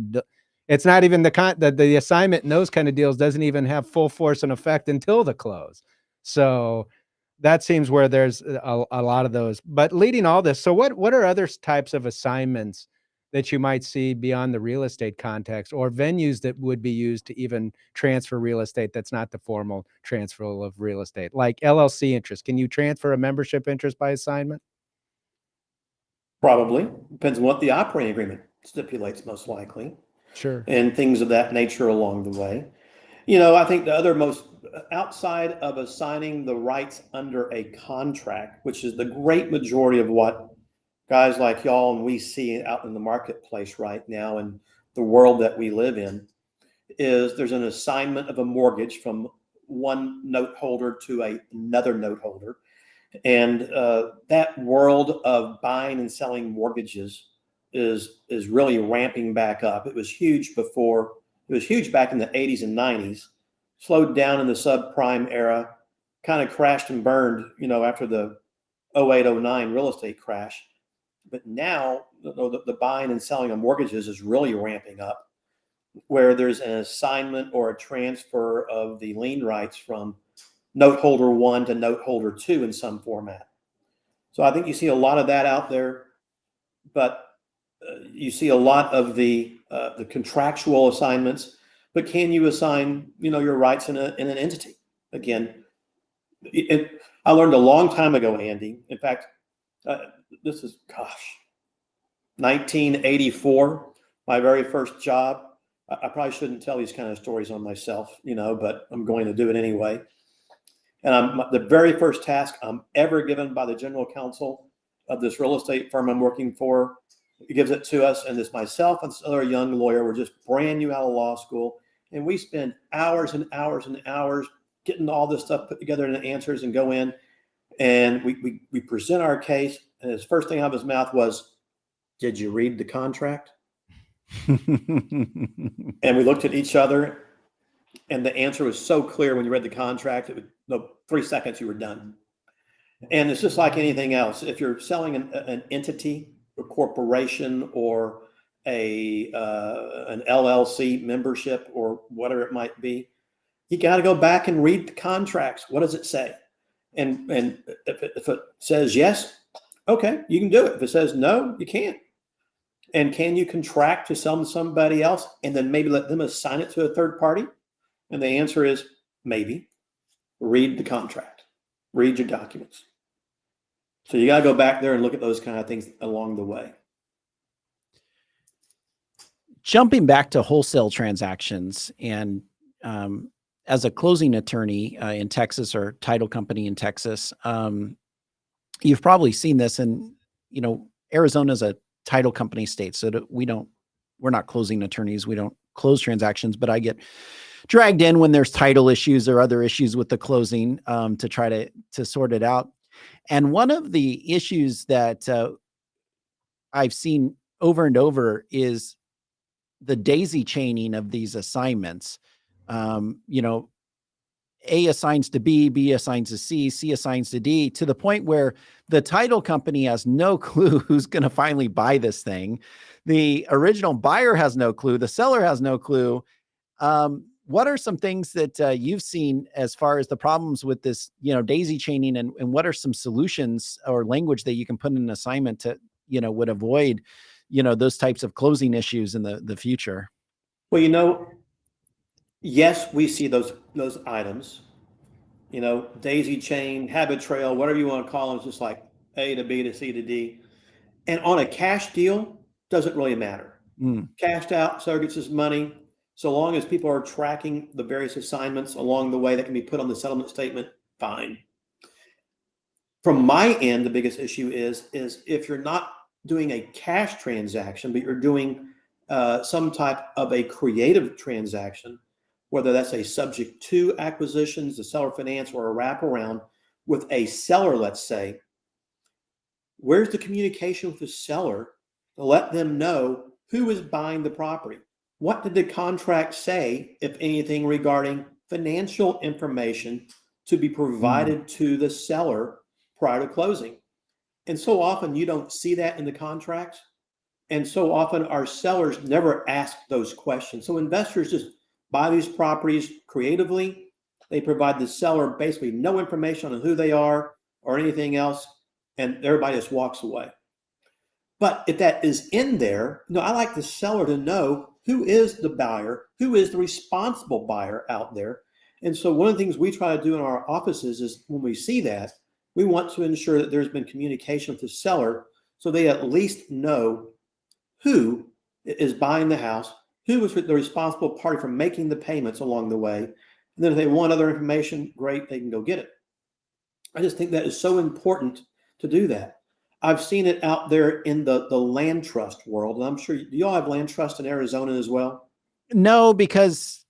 not even the assignment in those kind of deals doesn't even have full force and effect until the close. So that seems where there's a lot of those. But leading all this, so what are other types of assignments that you might see beyond the real estate context, or venues that would be used to even transfer real estate that's not the formal transfer of real estate, like LLC interest? Can you transfer a membership interest by assignment? Probably. Depends on what the operating agreement stipulates, most likely. Sure. And things of that nature along the way. I think the other most, outside of assigning the rights under a contract, which is the great majority of what guys like y'all and we see out in the marketplace right now and the world that we live in, is there's an assignment of a mortgage from one note holder to another note holder. And that world of buying and selling mortgages is really ramping back up. It was huge before. It was huge back in the 80s and 90s, slowed down in the subprime era, kind of crashed and burned, after the 08, 09 real estate crash. But now the buying and selling of mortgages is really ramping up, where there's an assignment or a transfer of the lien rights from note holder one to note holder two in some format. So I think you see a lot of that out there, but you see a lot of the contractual assignments. But can you assign, your rights in an entity? Again, I learned a long time ago, Andy. In fact, this is 1984, my very first job. I probably shouldn't tell these kind of stories on myself, but I'm going to do it anyway. And the very first task I'm ever given by the general counsel of this real estate firm I'm working for, he gives it to us, and it's myself and this other young lawyer. We're just brand new out of law school, and we spend hours and hours and hours getting all this stuff put together into answers and go in, and we present our case. And his first thing out of his mouth was, "Did you read the contract?" And we looked at each other, and the answer was so clear when you read the contract. It would 3 seconds, you were done. And it's just like anything else. If you're selling an entity, a corporation or an LLC membership or whatever it might be, you got to go back and read the contracts. What does it say? And if it says yes, okay, you can do it. If it says no, you can't. And can you contract to sell to somebody else and then maybe let them assign it to a third party? And the answer is maybe. Read the contract. Read your documents. So you got to go back there and look at those kind of things along the way. Jumping back to wholesale transactions, and as a closing attorney in Texas, or title company in Texas, you've probably seen this. And Arizona's a title company state, so that we're not closing attorneys. We don't close transactions, but I get dragged in when there's title issues or other issues with the closing to try to sort it out. And one of the issues that I've seen over and over is the daisy chaining of these assignments. A assigns to B, B assigns to C, C assigns to D, to the point where the title company has no clue who's going to finally buy this thing. The original buyer has no clue. The seller has no clue. What are some things that you've seen as far as the problems with this, daisy chaining, and what are some solutions or language that you can put in an assignment to, would avoid, those types of closing issues in the future? Well, yes, we see those items, daisy chain, habit trail, whatever you want to call them. It's just like A to B to C to D. And on a cash deal, doesn't really matter. Cashed out, seller gets his money. So long as people are tracking the various assignments along the way that can be put on the settlement statement, fine. From my end, the biggest issue is if you're not doing a cash transaction, but you're doing some type of a creative transaction, whether that's a subject to acquisitions, the seller finance, or a wraparound with a seller, let's say, where's the communication with the seller to let them know who is buying the property? What did the contract say, if anything, regarding financial information to be provided to the seller prior to closing? And so often you don't see that in the contracts. And so often our sellers never ask those questions. So investors just buy these properties creatively. They provide the seller basically no information on who they are or anything else, and everybody just walks away. But if that is in there, I like the seller to know who is the buyer, who is the responsible buyer out there. And so one of the things we try to do in our offices is when we see that, we want to ensure that there's been communication with the seller so they at least know who is buying the house, who was the responsible party for making the payments along the way. And then if they want other information, great, they can go get it. I just think that is so important to do that. I've seen it out there in the land trust world. And I'm sure, do y'all have land trust in Arizona as well? No, because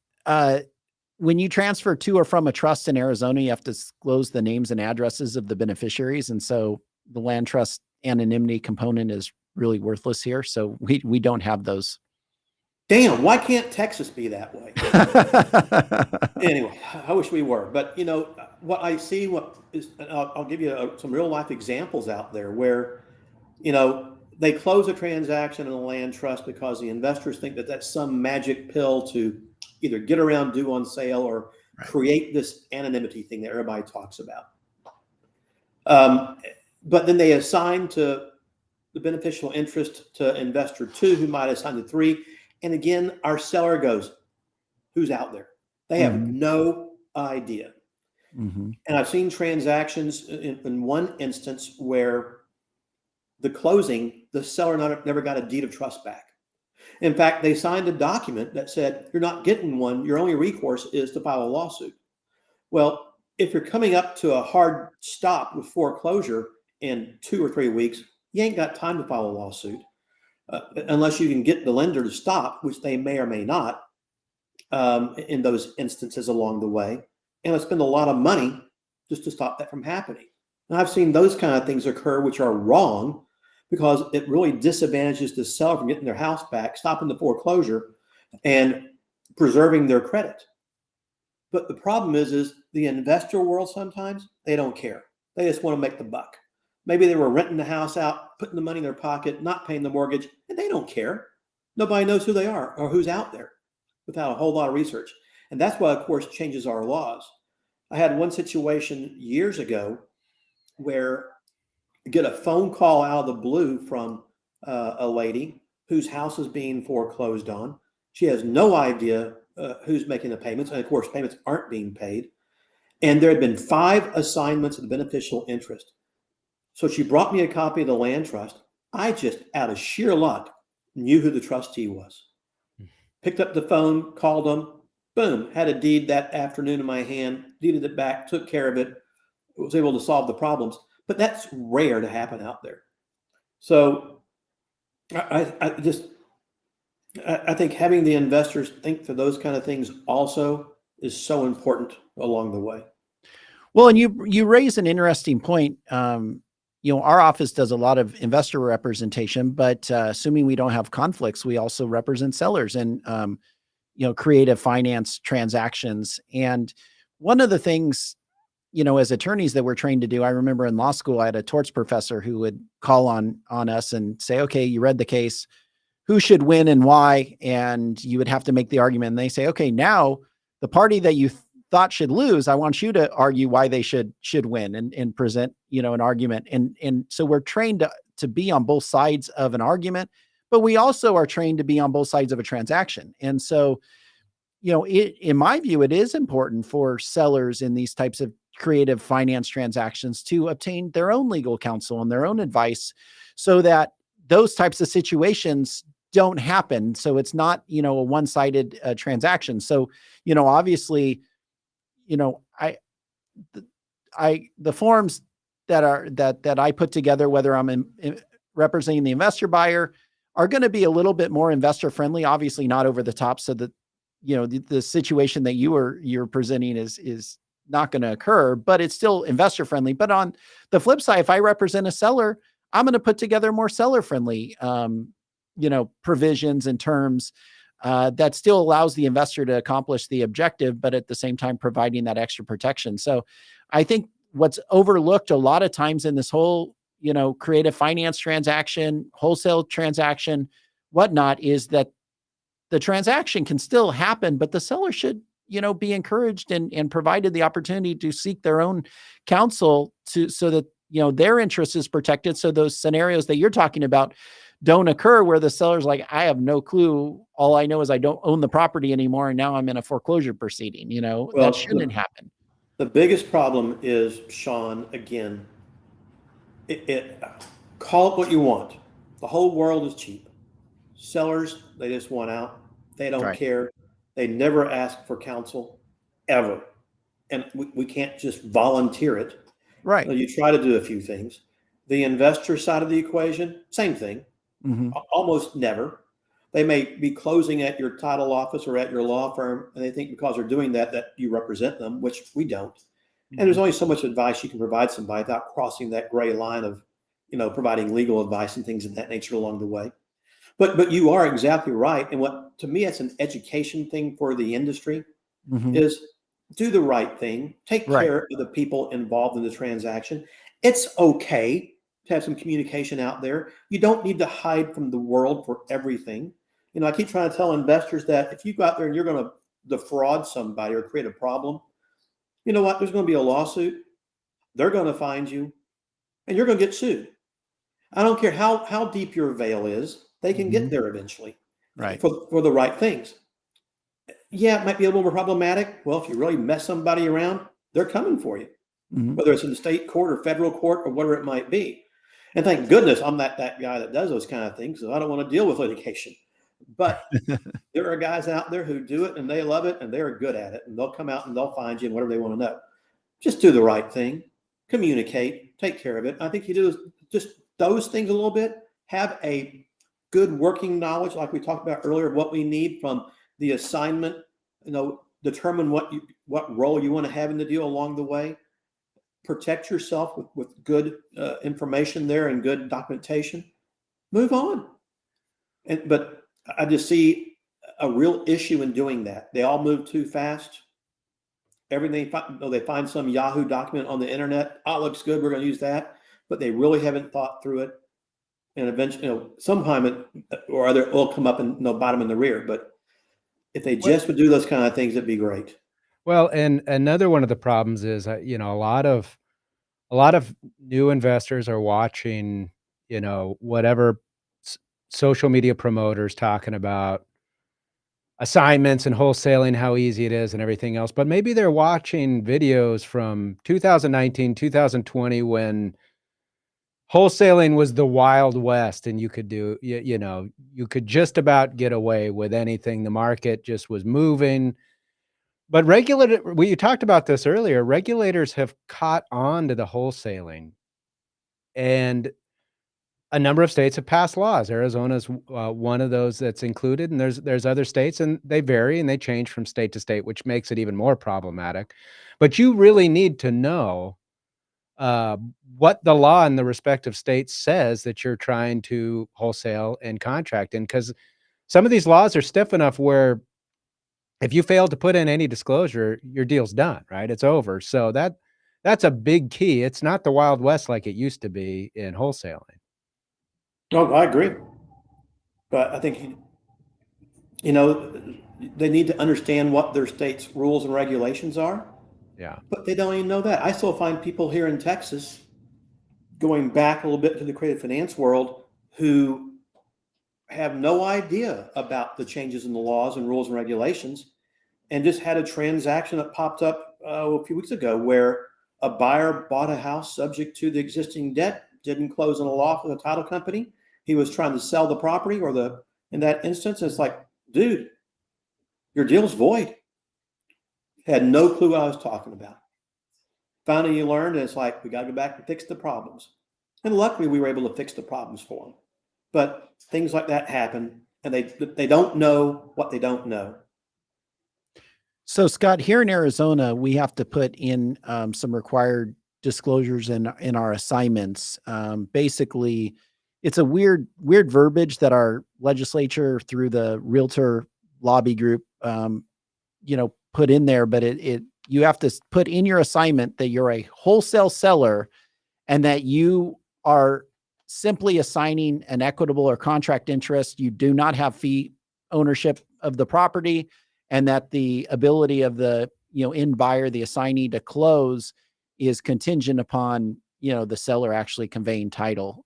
when you transfer to or from a trust in Arizona, you have to disclose the names and addresses of the beneficiaries. And so the land trust anonymity component is really worthless here. So we don't have those. Damn, why can't Texas be that way? Anyway, I wish we were. But, what I see, I'll give you some real life examples out there where, they close a transaction in a land trust because the investors think that that's some magic pill to either get around due on sale or create this anonymity thing that everybody talks about. But then they assign to the beneficial interest to investor 2, who might assign to 3. And again, our seller goes, who's out there? They have no idea. And I've seen transactions in one instance where the closing, the seller never got a deed of trust back. In fact, they signed a document that said, you're not getting one. Your only recourse is to file a lawsuit. Well, if you're coming up to a hard stop with foreclosure in 2 or 3 weeks, you ain't got time to file a lawsuit. Unless you can get the lender to stop, which they may or may not in those instances along the way. And I spend a lot of money just to stop that from happening. And I've seen those kind of things occur, which are wrong because it really disadvantages the seller from getting their house back, stopping the foreclosure, and preserving their credit. But the problem is the investor world, sometimes they don't care. They just want to make the buck. Maybe they were renting the house out, putting the money in their pocket, not paying the mortgage, and they don't care. Nobody knows who they are or who's out there without a whole lot of research. And that's why, of course, changes our laws. I had one situation years ago where I get a phone call out of the blue from a lady whose house is being foreclosed on. She has no idea who's making the payments. And of course, payments aren't being paid. And there had been 5 assignments of beneficial interest. So she brought me a copy of the land trust. I just, out of sheer luck, knew who the trustee was. Picked up the phone, called them, boom, had a deed that afternoon in my hand, deeded it back, took care of it, was able to solve the problems. But that's rare to happen out there. So I think having the investors think for those kind of things also is so important along the way. Well, and you raise an interesting point. Our office does a lot of investor representation, but assuming we don't have conflicts, we also represent sellers and creative finance transactions. And one of the things, as attorneys that we're trained to do, I remember in law school, I had a torts professor who would call on us and say, okay, you read the case, who should win and why? And you would have to make the argument. And they say, okay, now the party that you thought should lose, I want you to argue why they should win and present, an argument. And so we're trained to be on both sides of an argument, but we also are trained to be on both sides of a transaction. And so, in my view, it is important for sellers in these types of creative finance transactions to obtain their own legal counsel and their own advice so that those types of situations don't happen. So it's not, a one-sided transaction. So, obviously, the forms that I put together, whether I'm representing the investor buyer, are going to be a little bit more investor friendly, obviously not over the top. So that, the situation that you're presenting is not going to occur, but it's still investor friendly. But on the flip side, if I represent a seller, I'm going to put together more seller friendly, provisions and terms that still allows the investor to accomplish the objective, but at the same time, providing that extra protection. So I think what's overlooked a lot of times in this whole, creative finance transaction, wholesale transaction, whatnot, is that the transaction can still happen, but the seller should, be encouraged and provided the opportunity to seek their own counsel so that, their interest is protected. So those scenarios that you're talking about don't occur where the seller's like, I have no clue. All I know is I don't own the property anymore. And now I'm in a foreclosure proceeding, that shouldn't happen. The biggest problem is, Sean, again, call it what you want. The whole world is cheap. Sellers, they just want out. They don't care. They never ask for counsel, ever. And we can't just volunteer it. Right. So you try to do a few things. The investor side of the equation, same thing. Mm-hmm. Almost never. They may be closing at your title office or at your law firm, and they think because they're doing that you represent them, which we don't. Mm-hmm. And there's only so much advice you can provide somebody without crossing that gray line of, providing legal advice and things of that nature along the way. But you are exactly right. And what, to me, it's an education thing for the industry, mm-hmm. is do the right thing. Take care of the people involved in the transaction. It's okay to have some communication out there. You don't need to hide from the world for everything. I keep trying to tell investors that if you go out there and you're going to defraud somebody or create a problem, you know what? There's going to be a lawsuit. They're going to find you and you're going to get sued. I don't care how deep your veil is. They can get there eventually, for the right things. Yeah, it might be a little more problematic. Well, if you really mess somebody around, they're coming for you, whether it's in the state court or federal court or whatever it might be. And thank goodness I'm not that guy that does those kind of things, because I don't want to deal with litigation. But there are guys out there who do it and they love it and they're good at it, and they'll come out and they'll find you and whatever they want to know. Just do the right thing, communicate, take care of it. I think you do just those things a little bit, have a good working knowledge, like we talked about earlier, of what we need from the assignment, determine what role you want to have in the deal along the way. Protect yourself with good information there and good documentation. Move on. But I just see a real issue in doing that. They all move too fast. Everything, they find some Yahoo document on the internet. Oh, it looks good. We're going to use that. but they really haven't thought through it. And eventually, sometime or other, it'll come up and bite them in the rear. But if they just would do those kind of things, it'd be great. Well, and another one of the problems is, a lot of new investors are watching, whatever social media promoters talking about assignments and wholesaling, how easy it is and everything else. But maybe they're watching videos from 2019, 2020, when wholesaling was the Wild West, and you could do, you could just about get away with anything. The market just was moving. But you talked about this earlier, regulators have caught on to the wholesaling, and a number of states have passed laws. Arizona's one of those that's included, and there's other states, and they vary and they change from state to state, which makes it even more problematic. But you really need to know what the law in the respective states says that you're trying to wholesale and contract in, because some of these laws are stiff enough where if you fail to put in any disclosure, your deal's done, right? It's over. So that's a big key. It's not the Wild West like it used to be in wholesaling. No, I agree. But I think, they need to understand what their state's rules and regulations are. Yeah. But they don't even know that. I still find people here in Texas, going back a little bit to the creative finance world, who have no idea about the changes in the laws and rules and regulations, and just had a transaction that popped up a few weeks ago where a buyer bought a house subject to the existing debt, didn't close on a loft with a title company. He was trying to sell the property, in that instance, it's like, dude, your deal's void. Had no clue what I was talking about. Finally, you learned, and it's like, we got to go back and fix the problems. And luckily, we were able to fix the problems for them. But things like that happen, and they don't know what they don't know. So, Scott, here in Arizona, we have to put in some required disclosures in our assignments. Basically, it's a weird verbiage that our legislature, through the realtor lobby group, put in there. But you have to put in your assignment that you're a wholesale seller, and that you are simply assigning an equitable or contract interest. You do not have fee ownership of the property, and that the ability of the end buyer, the assignee, to close is contingent upon the seller actually conveying title.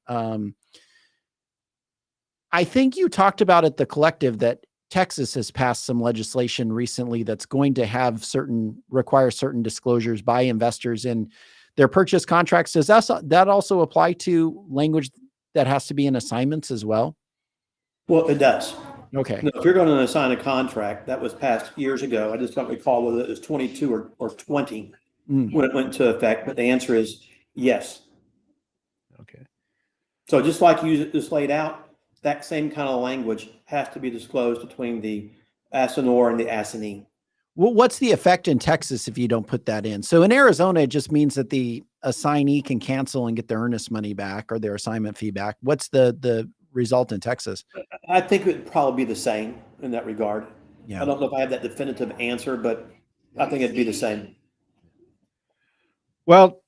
I think you talked about at the collective that Texas has passed some legislation recently that's going to require certain disclosures by investors in their purchase contracts. Does that also apply to language that has to be in assignments as well? Well, it does. Okay. If you're going to assign a contract, that was passed years ago. I just don't recall whether it was 22 or 20 when it went into effect, but the answer is yes. Okay. So just like you just laid out, that same kind of language has to be disclosed between the assignor and the assignee. Well, what's the effect in Texas if you don't put that in? So in Arizona, it just means that the assignee can cancel and get their earnest money back or their assignment fee back. What's the result in Texas? I think it would probably be the same in that regard. Yeah. I don't know if I have that definitive answer, but I think it'd be the same. Well,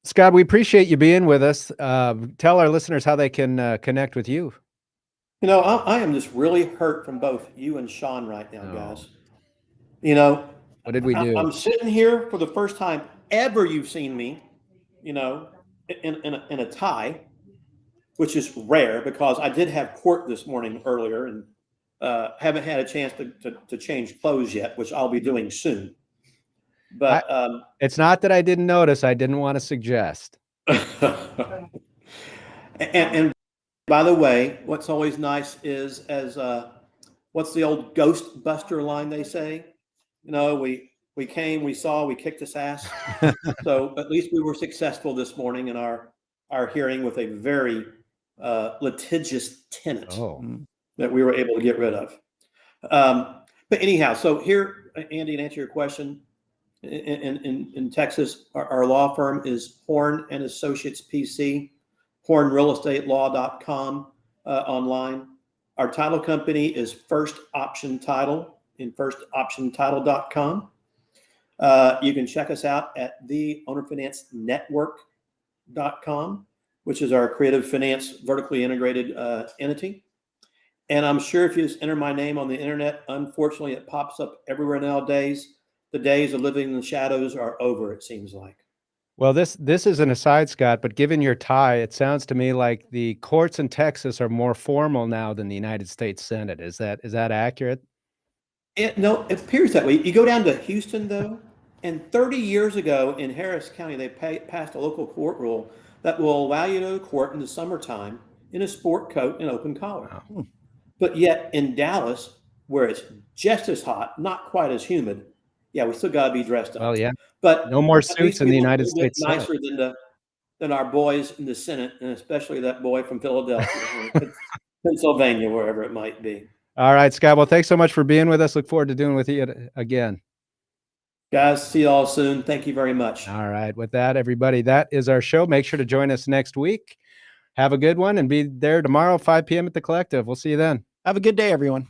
Scott, we appreciate you being with us. Tell our listeners how they can connect with you. I am just really hurt from both you and Sean right now, guys. What did we do? I'm sitting here for the first time ever you've seen me, in a tie, which is rare because I did have court this morning earlier and haven't had a chance to change clothes yet, which I'll be doing soon. But it's not that I didn't notice. I didn't want to suggest. and by the way, what's always nice is what's the old Ghostbuster line they say? We came, we saw, we kicked his ass. So at least we were successful this morning in our hearing with a very litigious tenant that we were able to get rid of. But anyhow, so here, Andy, to answer your question, in Texas, our law firm is Horne and Associates PC, HorneRealEstateLaw.com online. Our title company is First Option Title in FirstOptionTitle.com. You can check us out at theownerfinancenetwork.com. which is our creative finance vertically integrated entity. And I'm sure if you just enter my name on the internet, unfortunately, it pops up everywhere nowadays. The days of living in the shadows are over, it seems like. Well, this is an aside, Scott, but given your tie, it sounds to me like the courts in Texas are more formal now than the United States Senate. Is that accurate? No, it appears that way. You go down to Houston, though, and 30 years ago in Harris County, they passed a local court rule that will allow you to go to court in the summertime in a sport coat and open collar. Wow. But yet in Dallas, where it's just as hot, not quite as humid, yeah, we still got to be dressed up. Well, yeah. But No more at suits least in we the look United a little bit States Senate. nicer than our boys in the Senate, and especially that boy from Philadelphia, or Pennsylvania, wherever it might be. All right, Scott. Well, thanks so much for being with us. Look forward to doing with you again. Guys, see you all soon. Thank you very much. All right. With that, everybody, that is our show. Make sure to join us next week. Have a good one and be there tomorrow, 5 p.m. at the Collective. We'll see you then. Have a good day, everyone.